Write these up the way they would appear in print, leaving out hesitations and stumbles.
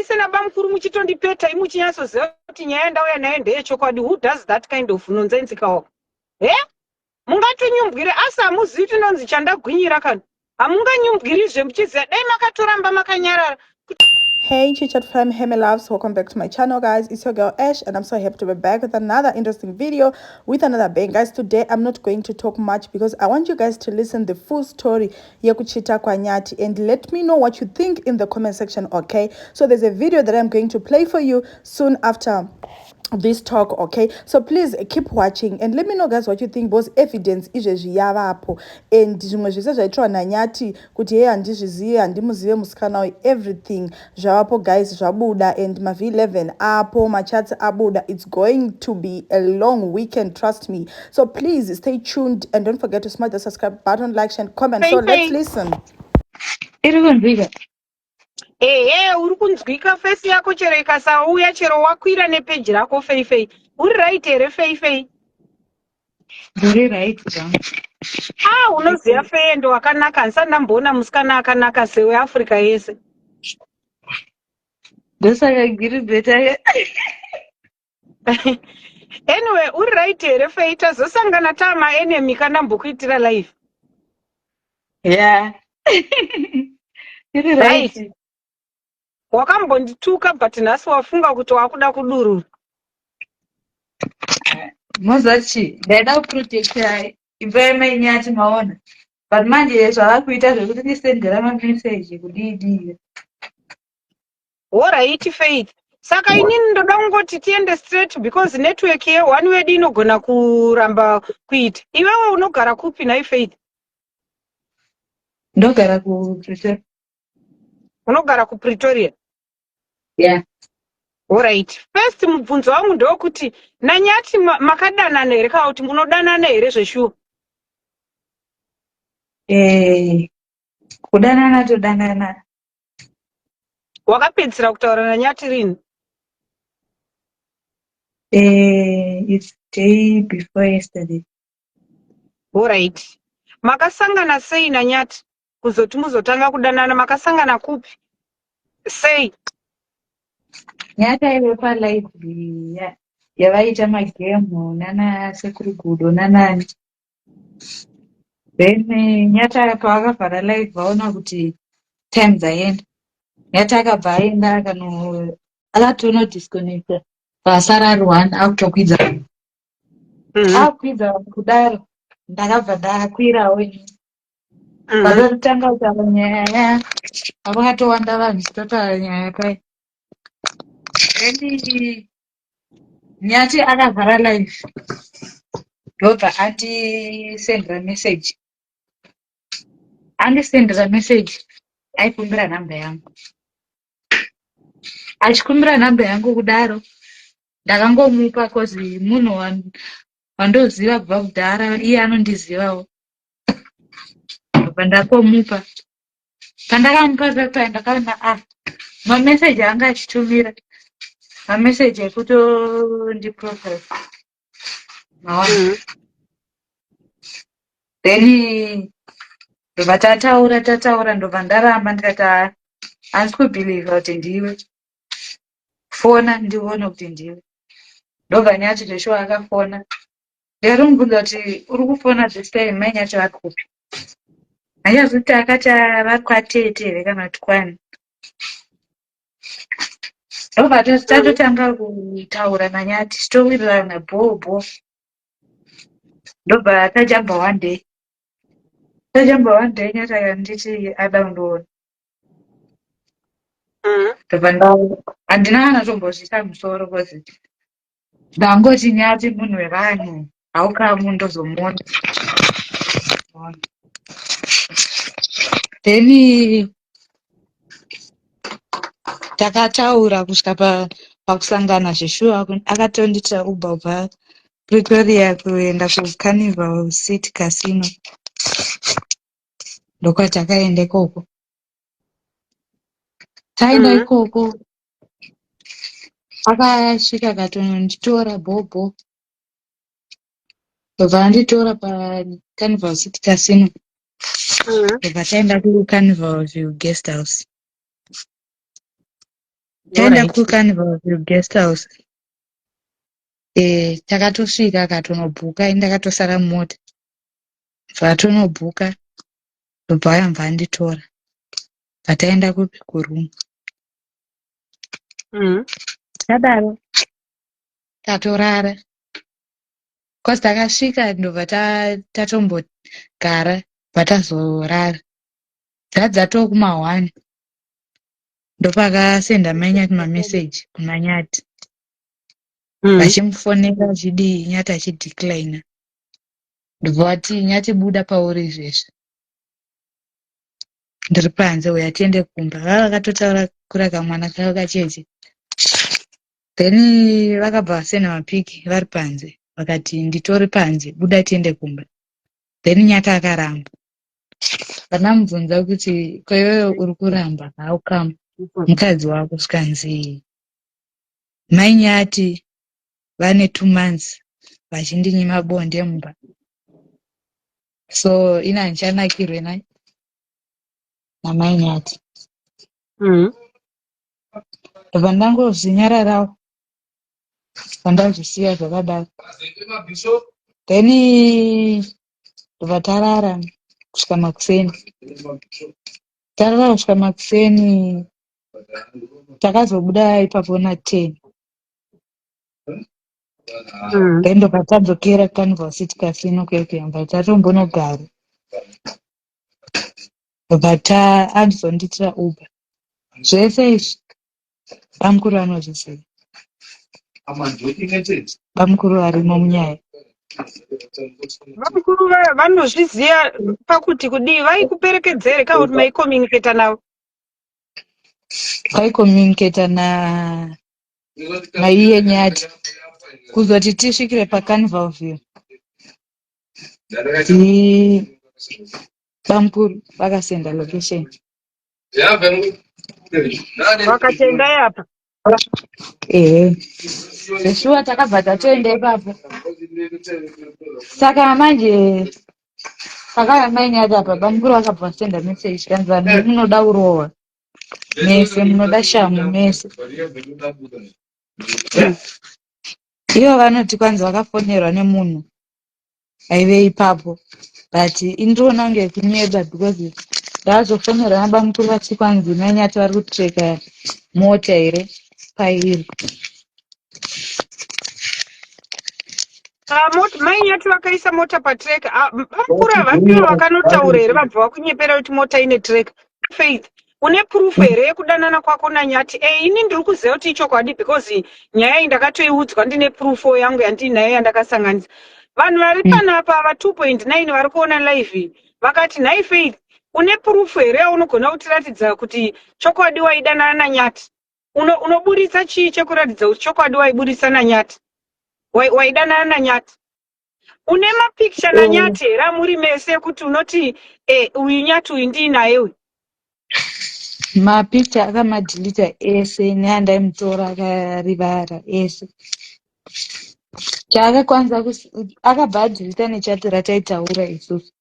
sena bamukuru muchitondipeta imuchinyasoziva kuti nyaya ndauya nayo ndeyechokwadi. Who does that kind of nonsense kawo? Mungatonyumbwire asi hamuzivi tinonzi chandagwinyira kana. Hamunganyumbwirizve muchiziva dai makatoramba makanyarara. Hey Chitchat fam, hey my loves, welcome back to my channel guys. It's your girl Ash and I'm so happy to be back with another interesting video with another bang. Guys, today I'm not going to talk much because I want you guys to listen the full story ya kuchita kwa Nyati and let me know what you think in the comment section, okay? So there's a video that I'm going to play for you soon after this talk, okay? So please keep watching and let me know guys what you think, both evidence izvezvi yavapo and zvimwe zvese zvaitwa naNyati kuti yeye handizvizive handimuzive musikana uyu, everything zvavapo guys, zvabuda and mav11 apo, machats abuda. It's going to be a long weekend, trust me. So please stay tuned and don't forget to smash the subscribe button, like, share and comment. So let's listen. Uri kunzwika face yako chero ikasauya chero wakwira nepeji rako Feifei. Uri right here Feifei? Uri right. Unoziva Fei ndo wakanaka, handisati ndamboona musikana akanaka sewe Africa yese. Ndosaka giri better. Anyway, uri right here Fei, tazosangana tama enemy kana mbokuitira live. Yeah. Uri right. Wakambondituka but nhasi wafunga kuti wakuda kudurura. Mozachi, ndaida kuprotecta imba yamaNyati maona. But manje zvavakuita zvekuti ndisendera mameseji kudii. Alright Faith. Saka inini ndoda kungoti tiende straight because network ye one way inogona kuramba kuita. Iwewe unogara kupi nai Faith? Ndogara ku Pretoria. Unogara ku Pretoria? Yeah. Alright. First mubvunzo wangu ndokuti naNyati makadanana here kana kuti munodanana here zveshuwa? Kudanana todanana. Wakapedzisira kutaura naNyati rini? It's day before yesterday. Alright. Makasangana sei naNyati kuzoti muzotanga kudanana, makasangana kupi? Sei. Nyati aive palive yavaita magemu nana sekuru gudo nanani. Then Nyati pavakavhara live vaona kuti time dzaenda. Nyati akabva aenda akatono disconnecta. Pasara ari one akutokwidza. Akwidza kudaro ndakabva ndakwirawo ini. Vakatanga kutaura nyaya vakatowanda vanhu chitotaura nyaya pai. Then Nyati akavhara live ndobva andisendera message. Andisendera message aikumbira nhamba yangu. Achikumbira nhamba yangu kudaro ndakangomupa kozi munhu wandoziva kubva kudhara, iye anondizivawo. Pandakomupa. Pandakamupa pekutanga ndakaona mameseji anga achitumira. Mameseji ekutondiprofile. Maona. Then ndobva tataura ndobva ndaramba ndikati handisi kubhiliva kuti ndiwe. Fona ndione kuti ndiwe. Ndobva Nyati zveshuwa akafona. Ndaromubvunza kuti uri kufona this time maNyati vari kupi? Hanyazi kuti akati vari kwaTete here kana kuti kwani. Ndobva tatotanga kutaura naNyati tichiwirirana bho. Ndobva tajamba one day. Nyati akanditi ada kundoona. Ndobva handina kana tombozvisa musoro kozi ndangoti Nyati munhu wevanhu haukamu ndozomuona. Then takataura kusvika pakusangana zveshuwa akatonditira Uber kubva Pretoria kuenda kuCarnival City Casino. Ndokwatakaenda ikoko. Taenda ikoko akasvika akatonditora bhobho. Ndobva anditora paCarnival City Casino. Ndobva taenda kuCarnival View Guest House. taenda Alright. kuCarnival guest house. Takatosvika akatonobhuka, ndakatosara mumota zvatonobhuka ndobva yamva anditora pataenda kuroom. Tadaro tatorara cause takasvika ndobva tatombogara bvatazorara dzatokuma1 ndopakasenda mainyati mameseji kumanyati vachimufonera vachidii nyati achideclina ndobva vati nyati buda pauri izvezvi ndiri panze uya tiende kumba. Vava vakatotaura kura kamwana kavo kacheche then vakabva vasenda mapiki vari panze vakati nditori panze buda tiende kumba then nyati akaramba vanamubvunza kuti kwaiwewe uri kuramba how come mukadzi wako svikanzi mainyati vane 2 months vachindinyima bonde mumba so ina handichanakirwe namainyati ndobva ndangozvinyararawo vandazvisiya zvakadaro then ndobva tarara kusvika makuseni. Tarara kusvika makuseni takazobuda ipapo na10 then ndobva tadzokera Carnival City Casino kwekuyamba tatombonogara ndobva andizonditira uber zvese izvi bamukuru anozviziva, bamukuru arimo munyaya. Vamukuru vanozviziya pakuti kudii vaikuperekedzere kana kuti maikomunicata navo? Vaikomunicata naiye nyati kuzoti tisvikire paCarnival View bamukuru vakasenda location Vakatenda yapa zveshuwa takabva tatoenda ipapo saka manje pakarambainyati apa bamukuru vakabva vasenda message kanzi vanhu munoda urohwa mese munoda shamu mese ivo vanoti kwanzi vakafonerwa nemunhu aive ipapo but indiriona kunge kunyeba because ndaazofonerwa nabamukuru vati kwanzi mainyati vari kutreka mota here pairi mainyati vakaisa mota patreka. Vamukuru havasivo vakanotaura here vabva vakunyepera kuti mota ine treka? Faith, une proof here yekudanana kwako nanyati? Ini ndiri kuziva kuti ichokwadi because nyaya iyi ndakatoiudzwa ndine proof yangu yandinayo yandakasanganisa. Vanhu vari panapa va 2.9 vari kuona live vakati nhai Faith, une proof here yaunogona kutiratidza kuti chokwadi waidanana nanyati? Unoburitsa chii chekuratidza kuti chokwadi waiburitsa nanyati, waidanana nanyati? Une mapikicha nanyati here amuri mese kuti unoti uyu nyati uyu ndiinaye uyu? Mapicha akamadhilita ese neandaimutora akarivara ese. Chaakakwanisa akabva adhilita nechati rataitaura isusu.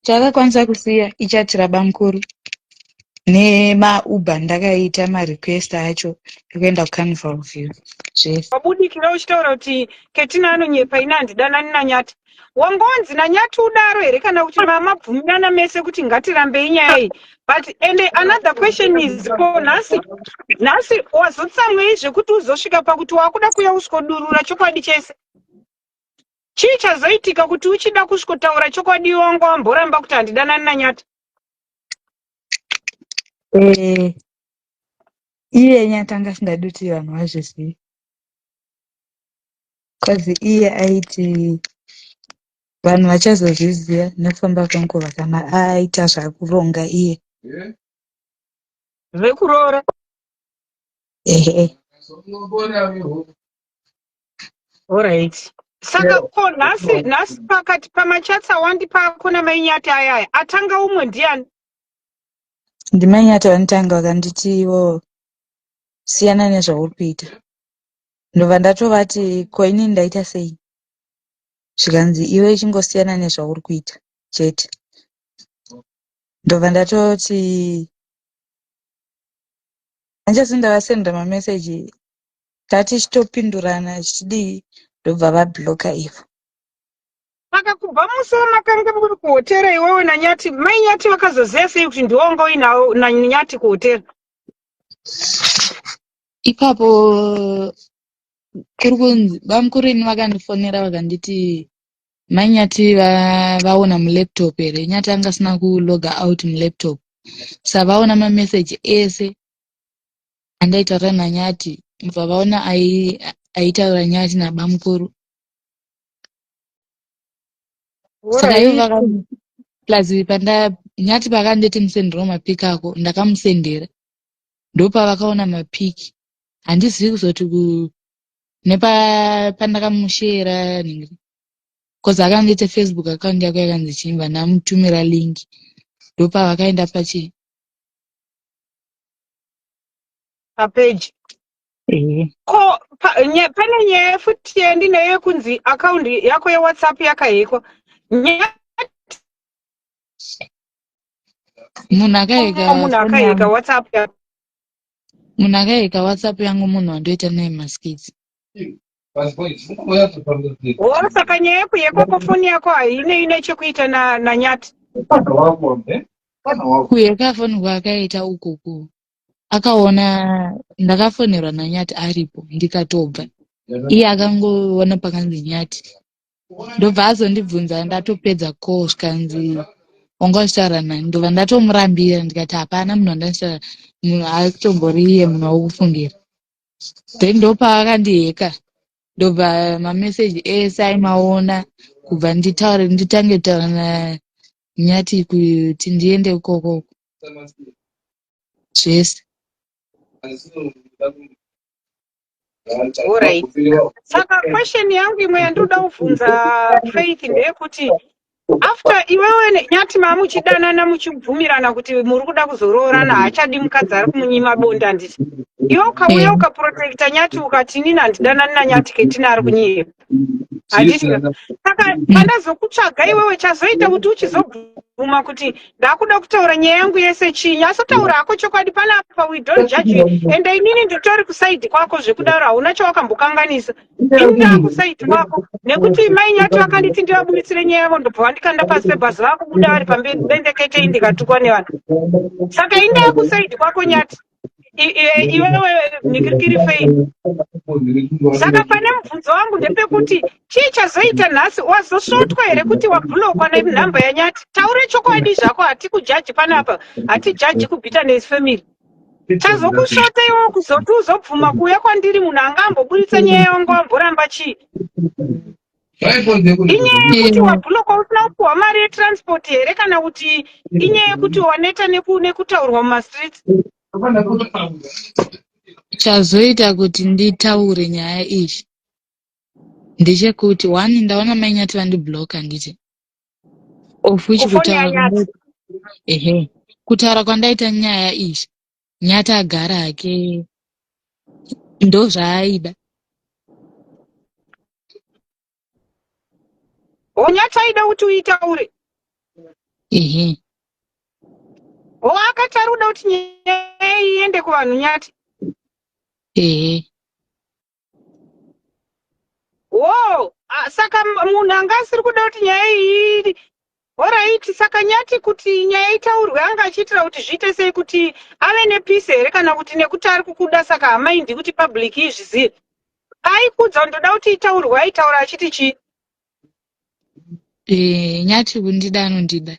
Chaakakwanisa kusiya ichati rabamukuru nemauber ndakaita marequest acho ekuenda kuCarnival View zvese. Wabudikira uchitaura kuti Ketina anonyepa ina handidanani nanyati. Wangonzi nanyati udaro here kana kuti mamabvumirana mese kuti ngatirambei nyaya iyi? But another question is nhasi wazotsamwei zvekuti uzosvika pakuti wakuda kuya usvodurura chokwadi chese? Chii chazoitika kuti uchida kusvikotaura chokwadi wangu wamboramba kuti handidanani nanyati? Iye nyati anga asingadi kuti vanhu vazvizive. Kwazi iye aiti vanhu vachazozviziva nekufamba kwenguva kana aita zvakuronga iye. Zvekuroora? Alright. Saka ko nhasi pakati pamachatsa wandi pako namainyati ayaya atanga umwe ndiani? Ndimainyati vanotanga vakanditi ivo siyana nezvauri kuita. Ndobva ndatovati ko ini ndaita sei? Zvikanzi iwe chingosiyana nezvauri kuita chete. Ndobva ndatoti Handizindavasendera mameseji tati chitopindurana chichidii ndobva vabhloka ivo. Saka kubva musi wamakanga muri kuhotera iwewe naNyati, mai Nyati vakazoziva sei kuti ndiwonga uinawo naNyati kuhotera? Ipapo kuri kunzi vamukuru ini vakandifonera vakanditi mai Nyati vaona mulaptop here. Nyati anga asina kuloga out mulaptop, sa vaona mameseji ese andaitaura naNyati, mva vaona aitaura Nyati nabamukuru. Saka ivo plus Nyati pakanditi musenderawo mapiki ako ndakamusendera, ndopavakaona mapiki. Handizivi kuzoti nepandakamushera nhingi, kozi akandiite Facebook account yako yakanzi chimba, ndamutumira link, ndopavakaenda papeji. Ko pane nyaya futi yandinayo yekunzi akaundi yako yeWhatsApp yakahekwa. munhu akaheka WhatsApp yako. Munhu akaheka WhatsApp yangu munhu wandoita naye maskits. Saka nyaya yekuhekwa kwefoni yako haine chekuita naNyati. Kuheka foni kwakaita ukoko, akaona ndakafonerwa naNyati aripo ndikatobva, iye akangoona pakanzi Nyati, ndobva azondibvunza ndatopedza call zvikanzi wanga uchitaura nani, ndobva ndatomurambira ndikati hapana munhu wandanditaura, munhu atombori iye munhu wokufungira. Then ndopavakandiheka, ndobva mameseji ese aimaona kubva nditange kutaura naNyati kuti ndiende ukoko zvese. Alright. Saka question yangu imwe yandoda kubvunza Faith ndeyekuti after iwewe neNyati mamuchidanana muchibvumirana kuti muri kuda kuzoroorana, haachadi mukadzi ari kumunyima bonda nditi. Iwe ukauya ukaprotecta Nyati ukati inini handidanani naNyati ketina ari kunyipa. Handiti. Saka pandazokutsvaga iwewe chazoita kuti uchizobvuma kuti ndakuda kutaura nyaya yangu yese chinyi, asotaura hako chokwadi panapa, we don't judge you. Ende inini nditori kusaidi kwako zvekudaro hauna chawakambokanganisa. Ini ndakusaidi kwako nekuti mai Nyati vakanditi ndivabuditsire nyaya yavo, ndobva vandikanda pasi pebhazi vakubuda vari pambendekete ndikatukwa nevanhu. Saka inda kusaidi kwako Nyati. Iwewe nikirikiri Faith. Saka pane mubvunzo wangu ndepekuti chii chazoita nhasi wazosvotwa here kuti wabhulokwa nenhamba yaNyati? Taure chokwadi zvako, hatikujaji panapa, hatijaji kubitterness family. Chazokusvota iwewe kuzoti uzobvuma kuuya kwandiri munhu anga ambobuditsa nyaya yangu amboramba chii? Inyaya yekuti wabhulokwa usina kupuwa mari yetransport here kana kuti inyaya yekuti waneta nekutaurwa mumastreets? Chazoita kuti nditaure nyaya izvi ndechekuti one, ndaona mai Nyati vandibloka nditi of which kutaura kwandaita nyaya izvi Nyati agara hake ndozvaaida. Nyati aida kuti uitaure? Akati ari kuda kuti nyaya iende kuvanhu Nyati? Saka munhu anga asiri kuda kuti nyaya iyi. Alright, saka Nyati kuti nyaya itaurwe anga achiitira kuti zviite sei, kuti ave nepeace here kana kuti nekuti ari kukuda saka hamaindi kuti public izvizive? Aikudza ndoda kuti itaurwe, aitaura achiti chii? Nyati kundida anondida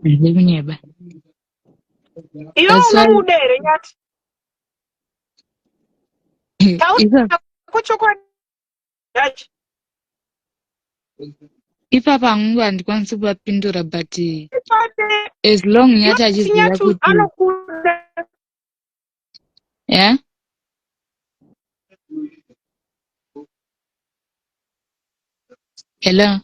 ndekunyeba. Iwe unomuda here Nyati? Taura chokwadi. Ipapa hangu handikwanisi kuvapindura, but as long Nyati achiziva kuti yeah. Hello.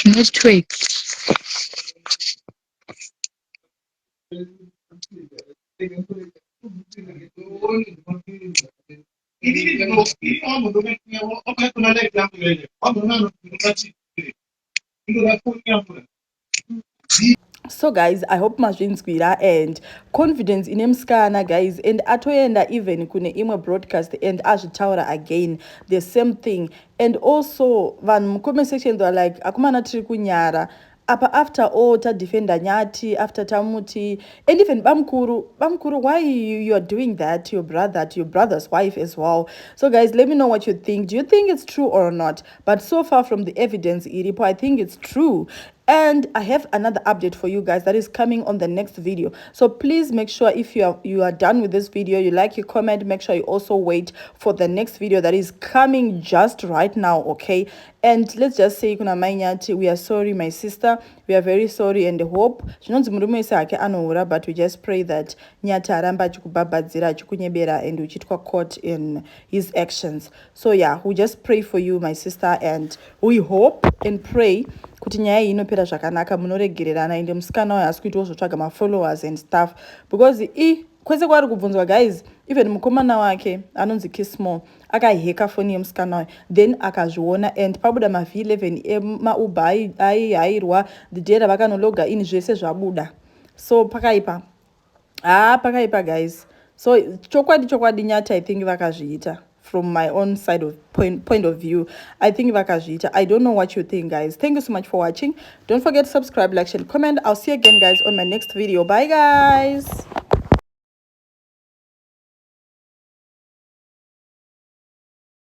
Network. So guys, I hope mazvinzwira and confidence in mskana guys, and atoenda even kune imwe broadcast and azvitaura again the same thing. And also vanhu mucomment section they are like akomana tiri kunyara apa after all tadefenda nyati after tamuti, and even bamkuru, why you are doing that to your brother's wife as well. So guys, let me know what you think. Do you think it's true or not? But so far from the evidence iripo, I think it's true. And I have another update for you guys that is coming on the next video. So please make sure if you are done with this video, you like, you comment, make sure you also wait for the next video that is coming just right now, okay? And let's just say kuna mainyati, we are sorry my sister, we are very sorry, and hope chinonzi murume sake anoura, but we just pray that nyati aramba achikubhabhadzira achikunyebera and uchitwa caught in his actions. So yeah, we just pray for you my sister, and we hope and pray kuti nyaya iyi inopera zvakanaka, munoregererana, ende musikana wayo asi kuitawo zvotsvaga mafollowers and stuff, because kwese kwari kubvunzwa guys, even mukomana wake anonzi Kismo akaheka foni yemusikana wayo then akazviona, and pabuda mavhi11 emauber aihairwa the day ravakanologa in zvese zvabuda. So pakaipa pakaipa guys. So chokwadi nyati I think vakazviita. From my own side of point of view, I think vakazviita. I don't know what you think guys. Thank you so much for watching. Don't forget to subscribe, like, share, comment. I'll see you again guys on my next video. Bye guys.